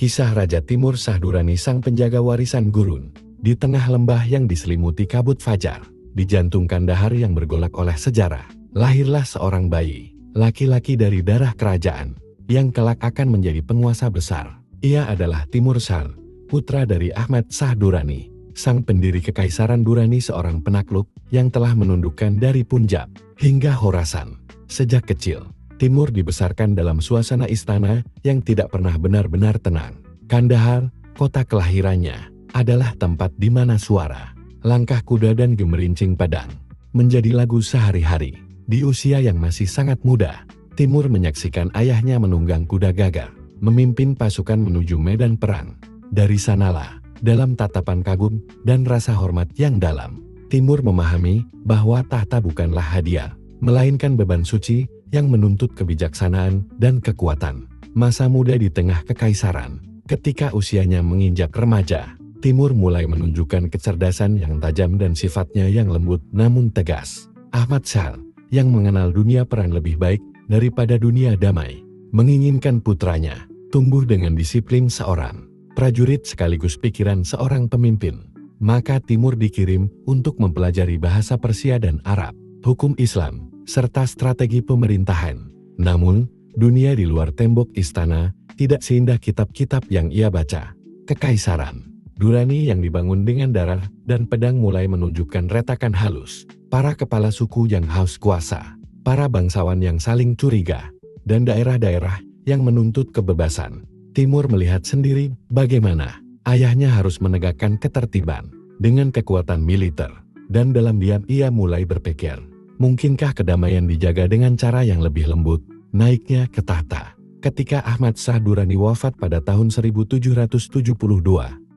Kisah Raja Timur Shah Durrani sang penjaga warisan gurun. Di tengah lembah yang diselimuti kabut fajar, di jantung Kandahar yang bergolak oleh sejarah, lahirlah seorang bayi, laki-laki dari darah kerajaan, yang kelak akan menjadi penguasa besar. Ia adalah Timur Shah, putra dari Ahmad Shah Durrani, sang pendiri Kekaisaran Durrani, seorang penakluk yang telah menundukkan dari Punjab hingga Khorasan. Sejak kecil, Timur dibesarkan dalam suasana istana yang tidak pernah benar-benar tenang. Kandahar, kota kelahirannya, adalah tempat di mana suara, langkah kuda dan gemerincing pedang menjadi lagu sehari-hari. Di usia yang masih sangat muda, Timur menyaksikan ayahnya menunggang kuda gagah, memimpin pasukan menuju medan perang. Dari sanalah, dalam tatapan kagum dan rasa hormat yang dalam, Timur memahami bahwa tahta bukanlah hadiah, melainkan beban suci yang menuntut kebijaksanaan dan kekuatan. Masa muda di tengah kekaisaran, ketika usianya menginjak remaja, Timur mulai menunjukkan kecerdasan yang tajam dan sifatnya yang lembut namun tegas. Ahmad Shah, yang mengenal dunia perang lebih baik daripada dunia damai, menginginkan putranya tumbuh dengan disiplin seorang prajurit sekaligus pikiran seorang pemimpin. Maka Timur dikirim untuk mempelajari bahasa Persia dan Arab, hukum Islam, serta strategi pemerintahan. Namun, dunia di luar tembok istana tidak seindah kitab-kitab yang ia baca. Kekaisaran Durrani yang dibangun dengan darah dan pedang mulai menunjukkan retakan halus. Para kepala suku yang haus kuasa, para bangsawan yang saling curiga, dan daerah-daerah yang menuntut kebebasan. Timur melihat sendiri bagaimana ayahnya harus menegakkan ketertiban dengan kekuatan militer, dan dalam diam ia mulai berpikir, mungkinkah kedamaian dijaga dengan cara yang lebih lembut? Naiknya ke tahta. Ketika Ahmad Shah Durrani wafat pada tahun 1772,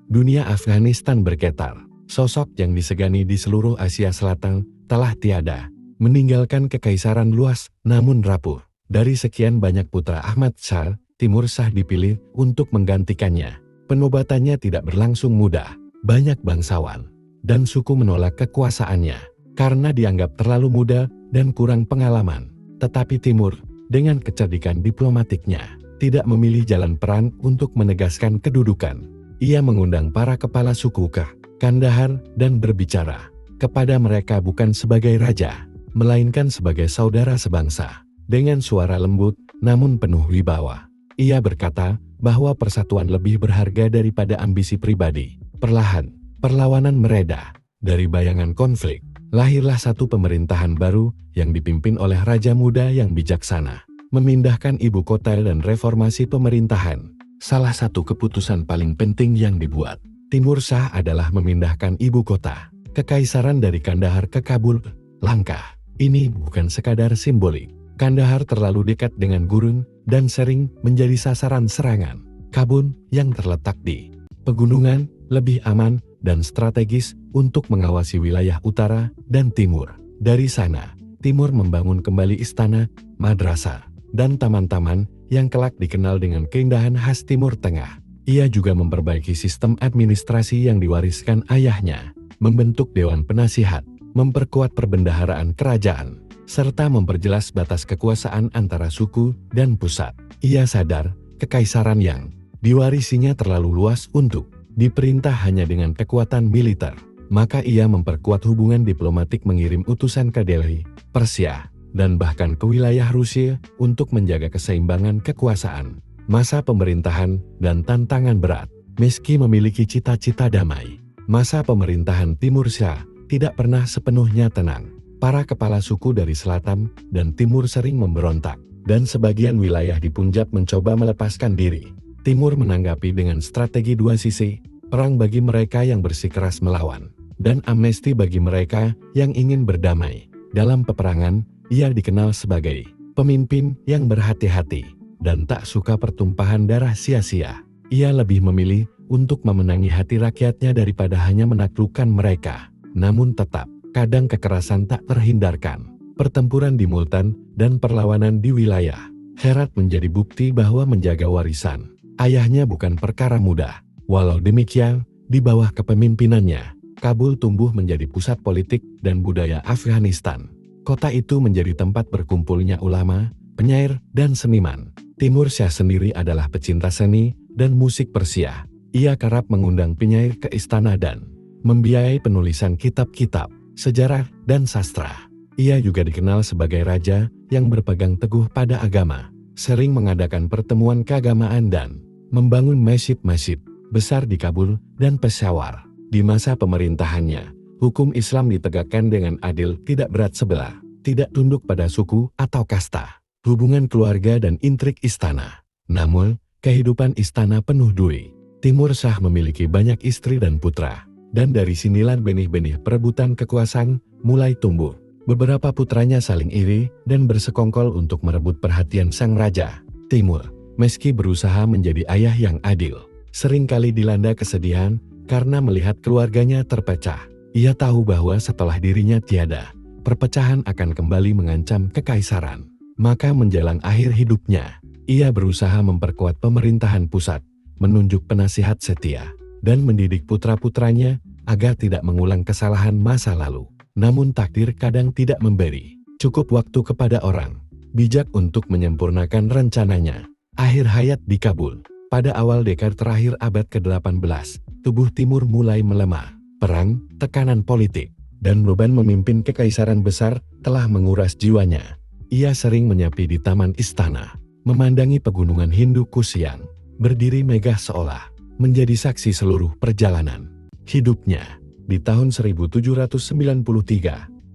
dunia Afghanistan bergetar. Sosok yang disegani di seluruh Asia Selatan telah tiada, meninggalkan kekaisaran luas namun rapuh. Dari sekian banyak putra Ahmad Shah, Timur Shah dipilih untuk menggantikannya. Penobatannya tidak berlangsung mudah. Banyak bangsawan dan suku menolak kekuasaannya karena dianggap terlalu muda dan kurang pengalaman. Tetapi Timur, dengan kecerdikan diplomatiknya, tidak memilih jalan perang untuk menegaskan kedudukan. Ia mengundang para kepala suku ke Kandahar dan berbicara kepada mereka bukan sebagai raja, melainkan sebagai saudara sebangsa. Dengan suara lembut namun penuh wibawa, ia berkata bahwa persatuan lebih berharga daripada ambisi pribadi. Perlahan, perlawanan mereda. Dari bayangan konflik, lahirlah satu pemerintahan baru yang dipimpin oleh raja muda yang bijaksana, memindahkan ibu kota dan reformasi pemerintahan. Salah satu keputusan paling penting yang dibuat Timur Shah adalah memindahkan ibu kota kekaisaran dari Kandahar ke Kabul. Langkah ini bukan sekadar simbolik. Kandahar terlalu dekat dengan gurun dan sering menjadi sasaran serangan. Kabul yang terletak di pegunungan lebih aman dan strategis untuk mengawasi wilayah utara dan timur. Dari sana, Timur membangun kembali istana, madrasah, dan taman-taman yang kelak dikenal dengan keindahan khas Timur Tengah. Ia juga memperbaiki sistem administrasi yang diwariskan ayahnya, membentuk dewan penasihat, memperkuat perbendaharaan kerajaan, serta memperjelas batas kekuasaan antara suku dan pusat. Ia sadar, kekaisaran yang diwarisinya terlalu luas untuk diperintah hanya dengan kekuatan militer. Maka ia memperkuat hubungan diplomatik, mengirim utusan ke Delhi, Persia, dan bahkan ke wilayah Rusia untuk menjaga keseimbangan kekuasaan. Masa pemerintahan dan tantangan berat. Meski memiliki cita-cita damai, masa pemerintahan Timur Shah tidak pernah sepenuhnya tenang. Para kepala suku dari selatan dan timur sering memberontak, dan sebagian wilayah di Punjab mencoba melepaskan diri. Timur menanggapi dengan strategi dua sisi, perang bagi mereka yang bersikeras melawan, dan amnesti bagi mereka yang ingin berdamai. Dalam peperangan, ia dikenal sebagai pemimpin yang berhati-hati dan tak suka pertumpahan darah sia-sia. Ia lebih memilih untuk memenangi hati rakyatnya daripada hanya menaklukkan mereka. Namun tetap, kadang kekerasan tak terhindarkan. Pertempuran di Multan dan perlawanan di wilayah Herat menjadi bukti bahwa menjaga warisan ayahnya bukan perkara mudah. Walau demikian, di bawah kepemimpinannya, Kabul tumbuh menjadi pusat politik dan budaya Afghanistan. Kota itu menjadi tempat berkumpulnya ulama, penyair, dan seniman. Timur Shah sendiri adalah pecinta seni, dan musik Persia. Ia kerap mengundang penyair ke istana dan membiayai penulisan kitab-kitab, sejarah, dan sastra. Ia juga dikenal sebagai raja yang berpegang teguh pada agama, sering mengadakan pertemuan keagamaan dan membangun masjid-masjid besar di Kabul dan Peshawar. Di masa pemerintahannya, hukum Islam ditegakkan dengan adil, tidak berat sebelah, tidak tunduk pada suku atau kasta, hubungan keluarga dan intrik istana. Namun, kehidupan istana penuh dui. Timur Shah memiliki banyak istri dan putra, dan dari sinilah benih-benih perebutan kekuasaan mulai tumbuh. Beberapa putranya saling iri dan bersekongkol untuk merebut perhatian sang raja. Timur, meski berusaha menjadi ayah yang adil, seringkali dilanda kesedihan karena melihat keluarganya terpecah. Ia tahu bahwa setelah dirinya tiada, perpecahan akan kembali mengancam kekaisaran. Maka menjelang akhir hidupnya, ia berusaha memperkuat pemerintahan pusat, menunjuk penasihat setia, dan mendidik putra-putranya agar tidak mengulang kesalahan masa lalu. Namun takdir kadang tidak memberi cukup waktu kepada orang bijak untuk menyempurnakan rencananya. Akhir hayat di Kabul. Pada awal dekade terakhir abad ke-18, tubuh Timur mulai melemah. Perang, tekanan politik, dan beban memimpin kekaisaran besar telah menguras jiwanya. Ia sering menyepi di taman istana, memandangi pegunungan Hindu Kush yang berdiri megah seolah menjadi saksi seluruh perjalanan hidupnya. Di tahun 1793,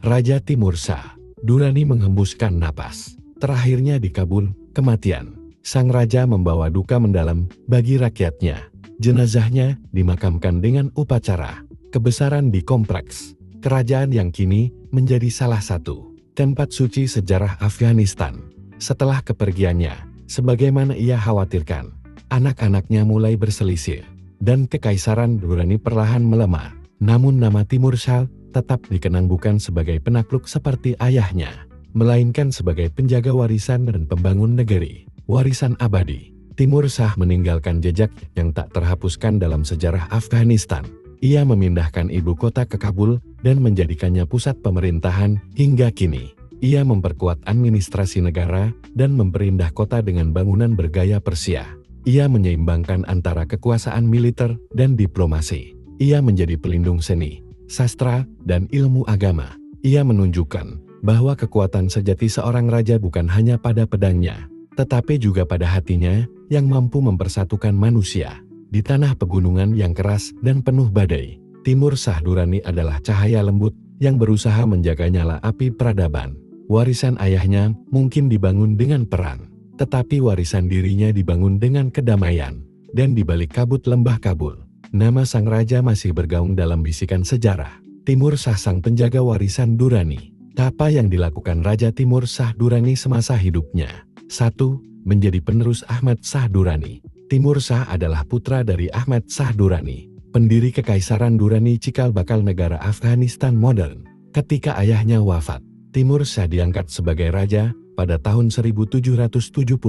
Raja Timur Shah Durrani menghembuskan napas terakhirnya di Kabul. Kematian sang raja membawa duka mendalam bagi rakyatnya. Jenazahnya dimakamkan dengan upacara kebesaran di kompleks kerajaan yang kini menjadi salah satu tempat suci sejarah Afghanistan. Setelah kepergiannya, sebagaimana ia khawatirkan, anak-anaknya mulai berselisih dan kekaisaran Durrani perlahan melemah. Namun nama Timur Shah tetap dikenang bukan sebagai penakluk seperti ayahnya, melainkan sebagai penjaga warisan dan pembangun negeri. Warisan abadi. Timur Shah meninggalkan jejak yang tak terhapuskan dalam sejarah Afghanistan. Ia memindahkan ibu kota ke Kabul dan menjadikannya pusat pemerintahan hingga kini. Ia memperkuat administrasi negara dan memperindah kota dengan bangunan bergaya Persia. Ia menyeimbangkan antara kekuasaan militer dan diplomasi. Ia menjadi pelindung seni, sastra, dan ilmu agama. Ia menunjukkan bahwa kekuatan sejati seorang raja bukan hanya pada pedangnya, tetapi juga pada hatinya yang mampu mempersatukan manusia. Di tanah pegunungan yang keras dan penuh badai, Timur Shah Durrani adalah cahaya lembut yang berusaha menjaga nyala api peradaban. Warisan ayahnya mungkin dibangun dengan perang, tetapi warisan dirinya dibangun dengan kedamaian. Dan di balik kabut lembah Kabul, nama sang raja masih bergaung dalam bisikan sejarah. Timur Shah, sang penjaga warisan Durrani. Apa yang dilakukan Raja Timur Shah Durrani semasa hidupnya? 1. Menjadi penerus Ahmad Shah Durrani. Timur Shah adalah putra dari Ahmad Shah Durrani, pendiri Kekaisaran Durrani cikal bakal negara Afghanistan modern. Ketika ayahnya wafat, Timur Shah diangkat sebagai raja pada tahun 1772.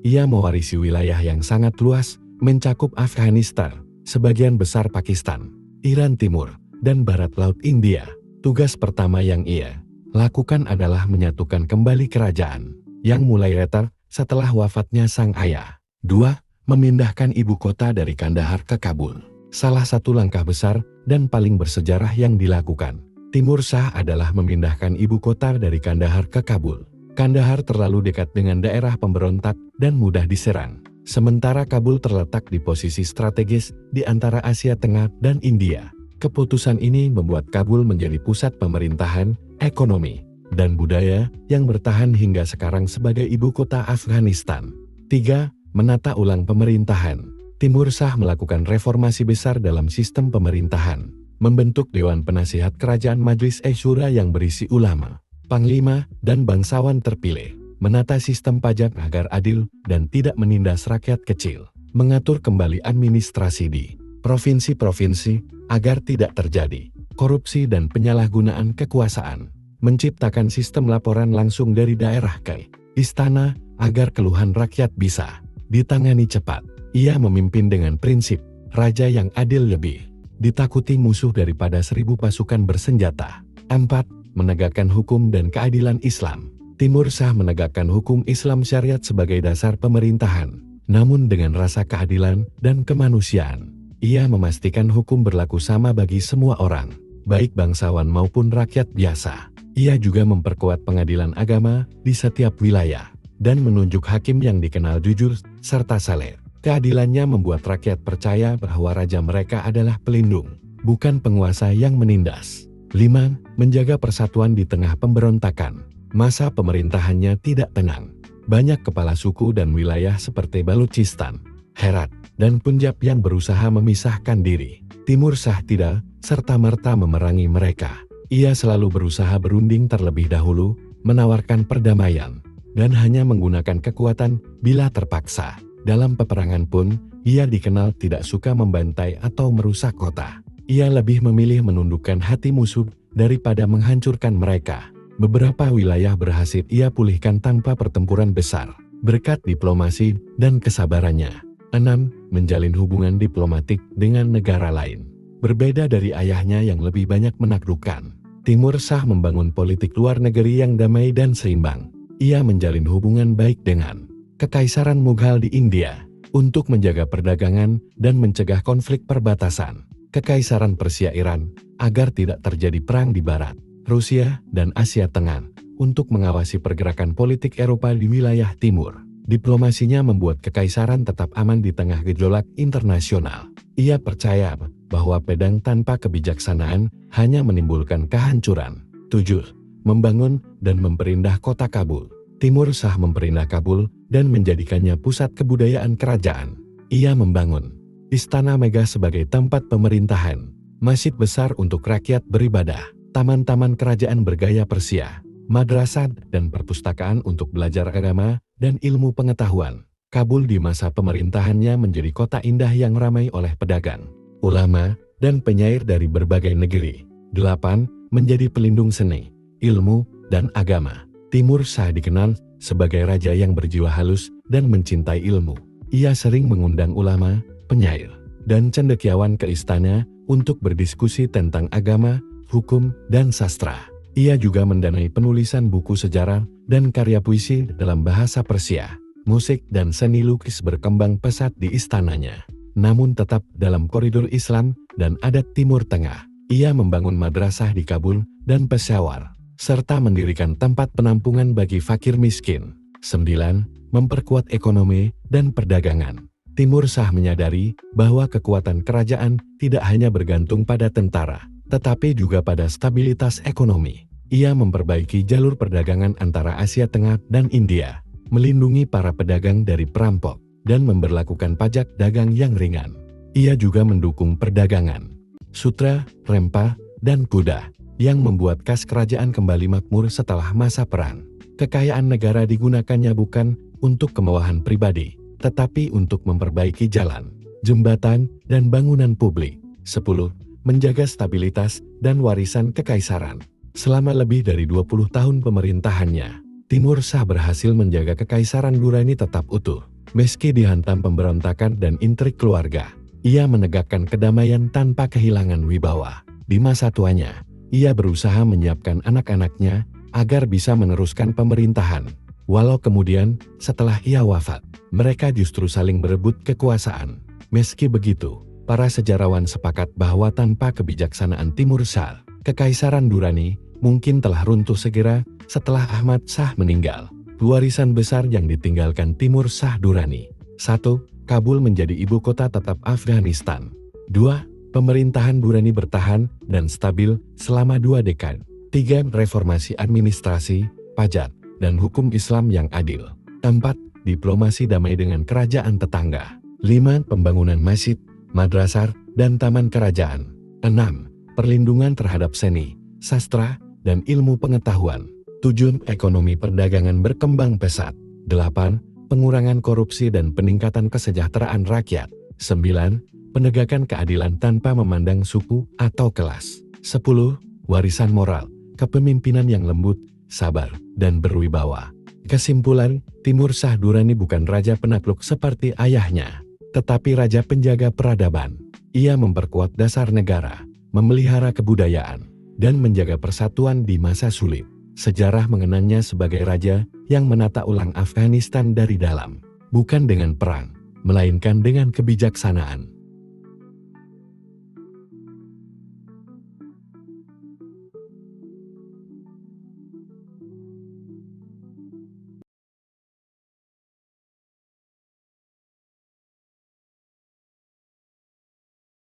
Ia mewarisi wilayah yang sangat luas, mencakup Afghanistan, sebagian besar Pakistan, Iran Timur, dan Barat Laut India. Tugas pertama yang ia lakukan adalah menyatukan kembali kerajaan yang mulai retak setelah wafatnya sang ayah. 2. Memindahkan ibu kota dari Kandahar ke Kabul. Salah satu langkah besar dan paling bersejarah yang dilakukan Timur Shah adalah memindahkan ibu kota dari Kandahar ke Kabul. Kandahar terlalu dekat dengan daerah pemberontak dan mudah diserang. Sementara Kabul terletak di posisi strategis di antara Asia Tengah dan India. Keputusan ini membuat Kabul menjadi pusat pemerintahan, ekonomi, dan budaya yang bertahan hingga sekarang sebagai ibu kota Afghanistan. 3. Menata ulang pemerintahan. Timur Shah melakukan reformasi besar dalam sistem pemerintahan, membentuk Dewan Penasihat Kerajaan Majlis-e-Syura yang berisi ulama, panglima, dan bangsawan terpilih, menata sistem pajak agar adil dan tidak menindas rakyat kecil, mengatur kembali administrasi di provinsi-provinsi agar tidak terjadi korupsi dan penyalahgunaan kekuasaan, menciptakan sistem laporan langsung dari daerah ke istana agar keluhan rakyat bisa ditangani cepat. Ia memimpin dengan prinsip raja yang adil lebih ditakuti musuh daripada 1000 pasukan bersenjata. 4. Menegakkan hukum dan keadilan Islam. Timur Shah menegakkan hukum Islam syariat sebagai dasar pemerintahan. namun dengan rasa keadilan dan kemanusiaan. Ia memastikan hukum berlaku sama bagi semua orang, baik bangsawan maupun rakyat biasa. Ia juga memperkuat pengadilan agama di setiap wilayah, dan menunjuk hakim yang dikenal jujur serta saleh. Keadilannya membuat rakyat percaya bahwa raja mereka adalah pelindung, bukan penguasa yang menindas. 5. Menjaga persatuan di tengah pemberontakan. Masa pemerintahannya tidak tenang. Banyak kepala suku dan wilayah seperti Baluchistan, Herat, dan Punjab yang berusaha memisahkan diri. Timur Shah tidak serta-merta memerangi mereka. Ia selalu berusaha berunding terlebih dahulu, menawarkan perdamaian, dan hanya menggunakan kekuatan bila terpaksa. Dalam peperangan pun, ia dikenal tidak suka membantai atau merusak kota. Ia lebih memilih menundukkan hati musuh daripada menghancurkan mereka. Beberapa wilayah berhasil ia pulihkan tanpa pertempuran besar, berkat diplomasi dan kesabarannya. 6. Menjalin hubungan diplomatik dengan negara lain. Berbeda dari ayahnya yang lebih banyak menaklukkan, Timur Shah membangun politik luar negeri yang damai dan seimbang. Ia menjalin hubungan baik dengan Kekaisaran Mughal di India untuk menjaga perdagangan dan mencegah konflik perbatasan. Kekaisaran Persia Iran agar tidak terjadi perang di barat, Rusia, dan Asia Tengah untuk mengawasi pergerakan politik Eropa di wilayah timur. Diplomasinya membuat kekaisaran tetap aman di tengah gejolak internasional. Ia percaya bahwa pedang tanpa kebijaksanaan hanya menimbulkan kehancuran. 7. Membangun dan memperindah kota Kabul. Timur Shah memperindah Kabul dan menjadikannya pusat kebudayaan kerajaan. Ia membangun istana megah sebagai tempat pemerintahan, masjid besar untuk rakyat beribadah, taman-taman kerajaan bergaya Persia, madrasah dan perpustakaan untuk belajar agama dan ilmu pengetahuan. Kabul di masa pemerintahannya menjadi kota indah yang ramai oleh pedagang, ulama, dan penyair dari berbagai negeri. 8. Menjadi pelindung seni, ilmu, dan agama. Timur Shah dikenal sebagai raja yang berjiwa halus dan mencintai ilmu. Ia sering mengundang ulama, penyair, dan cendekiawan ke istana untuk berdiskusi tentang agama, hukum, dan sastra. Ia juga mendanai penulisan buku sejarah dan karya puisi dalam bahasa Persia. Musik dan seni lukis berkembang pesat di istananya, namun tetap dalam koridor Islam dan adat Timur Tengah. Ia membangun madrasah di Kabul dan Peshawar, serta mendirikan tempat penampungan bagi fakir miskin. 9. Memperkuat ekonomi dan perdagangan. Timur Shah menyadari bahwa kekuatan kerajaan tidak hanya bergantung pada tentara, tetapi juga pada stabilitas ekonomi. Ia memperbaiki jalur perdagangan antara Asia Tengah dan India, melindungi para pedagang dari perampok, dan memberlakukan pajak dagang yang ringan. Ia juga mendukung perdagangan sutra, rempah, dan kuda, yang membuat kas kerajaan kembali makmur setelah masa perang. Kekayaan negara digunakannya bukan untuk kemewahan pribadi, tetapi untuk memperbaiki jalan, jembatan, dan bangunan publik. 10. Menjaga stabilitas dan warisan kekaisaran. Selama lebih dari 20 tahun pemerintahannya, Timur Shah berhasil menjaga kekaisaran Durrani tetap utuh. Meski dihantam pemberontakan dan intrik keluarga, ia menegakkan kedamaian tanpa kehilangan wibawa. Di masa tuanya, ia berusaha menyiapkan anak-anaknya agar bisa meneruskan pemerintahan. Walau kemudian, setelah ia wafat, mereka justru saling berebut kekuasaan. Meski begitu, para sejarawan sepakat bahwa tanpa kebijaksanaan Timur Shah, Kekaisaran Durrani mungkin telah runtuh segera setelah Ahmad Shah meninggal. Warisan besar yang ditinggalkan Timur Shah Durrani. 1. Kabul menjadi ibu kota tetap Afghanistan. 2. Pemerintahan Durrani bertahan dan stabil selama 2 dekade. 3. Reformasi administrasi, pajak, dan hukum Islam yang adil. 4. Diplomasi damai dengan kerajaan tetangga. 5. Pembangunan masjid, madrasah, dan taman kerajaan. 6. Perlindungan terhadap seni, sastra, dan ilmu pengetahuan. 7. Ekonomi perdagangan berkembang pesat. 8. Pengurangan korupsi dan peningkatan kesejahteraan rakyat. 9. Penegakan keadilan tanpa memandang suku atau kelas. 10. Warisan moral, kepemimpinan yang lembut, sabar, dan berwibawa. Kesimpulan, Timur Shah Durrani bukan raja penakluk seperti ayahnya, tetapi raja penjaga peradaban. Ia memperkuat dasar negara, memelihara kebudayaan, dan menjaga persatuan di masa sulit. Sejarah mengenangnya sebagai raja yang menata ulang Afghanistan dari dalam, bukan dengan perang, melainkan dengan kebijaksanaan.